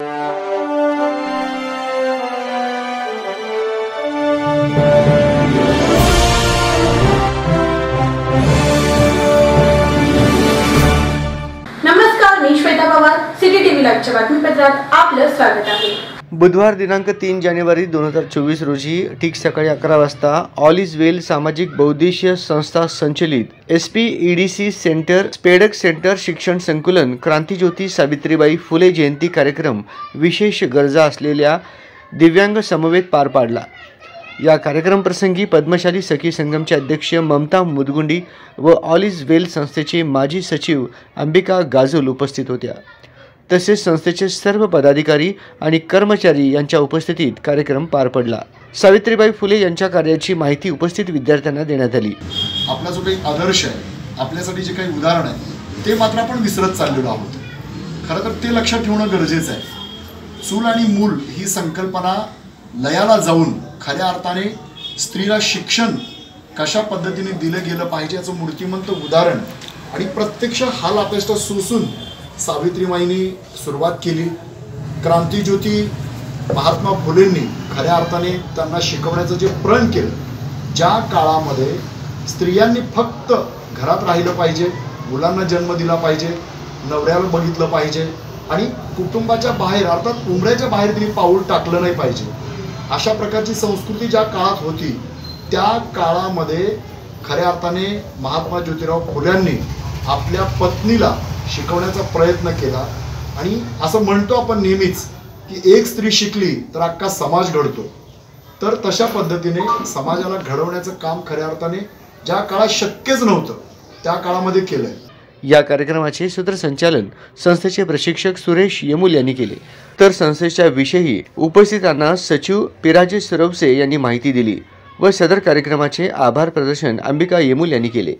नमस्कार, मी Shweta Pawar, city TV लाईव्हच्या बातमीपत्रात आपलं स्वागत आहे। बुधवार दिनांक 3 जानेवारी 2024 रोजी ठीक सकाळी 11 वाजता ऑल इज वेल सामाजिक बहुउद्देशीय संस्था संचलित SPEDC सेंटर स्पेडक सेंटर शिक्षण संकुलन क्रांतिज्योती सावित्रीबाई फुले जयंती कार्यक्रम विशेष गरजा असलेल्या दिव्यांग समवेत पार पाडला। या कार्यक्रम प्रसंगी पद्मशाली सखी संगमचे अध्यक्ष ममता मुदगुंडी व ऑल इज वेल संस्थेचे माजी सचिव अंबिका गाजोल उपस्थित होत्या। तसेच संस्थेचे सर्व पदाधिकारी आणि कर्मचारी यांच्या उपस्थितीत कार्यक्रम पार पडला। सावित्रीबाई फुले यांच्या कार्याची माहिती उपस्थित विद्यार्थ्यांना देण्यात आली। आपला जो काही आदर्श आहे, आपल्यासाठी जे काही उदाहरण आहे ते मात्र आपण विसरत चाललेलो आहोत। खरं तर ते लक्षात ठेवणं गरजेचं आहे। चूल आणि मूल ही संकल्पना लयाला जाऊन खऱ्या अर्थाने स्त्रीला शिक्षण कशा पद्धतीने दिलं गेलं पाहिजे याचं मूर्तिमंत उदाहरण आणि प्रत्यक्ष हाल अपेष्टा सोसून सावित्रीबाईंनी सुरुवात केली। क्रांतिज्योती महात्मा फुलेंनी खऱ्या अर्थाने त्यांना शिकवण्याचं जे प्रण केलं, ज्या काळामध्ये स्त्रियांनी फक्त घरात राहिलं पाहिजे, मुलांना जन्म दिला पाहिजे, नवऱ्याला बघितलं पाहिजे आणि कुटुंबाच्या बाहेर अर्थात उमऱ्याच्या बाहेर तिने पाऊल टाकलं नाही पाहिजे, अशा प्रकारची संस्कृती ज्या काळात होती त्या काळामध्ये खऱ्या अर्थाने महात्मा ज्योतिराव फुल्यांनी आपल्या पत्नीला शिकवण्याचा प्रयत्न केला। आणि असं म्हणतो आपण नेहमीच की एक स्त्री शिकली तर अख्खा समाज घडतो, तर तशा पद्धतीने समाजाला घडवण्याचं काम खऱ्या अर्थाने ज्या काळात शक्यच नव्हतं त्या काळामध्ये केलंय। या कार्यक्रमाचे सूत्रसंचालन संस्थेचे प्रशिक्षक सुरेश येमुल यांनी केले, तर संस्थेच्या विषयी उपस्थितांना सचिव पिराजे सुरवसे यांनी माहिती दिली व सदर कार्यक्रमाचे आभार प्रदर्शन अंबिका येमुल यांनी केले।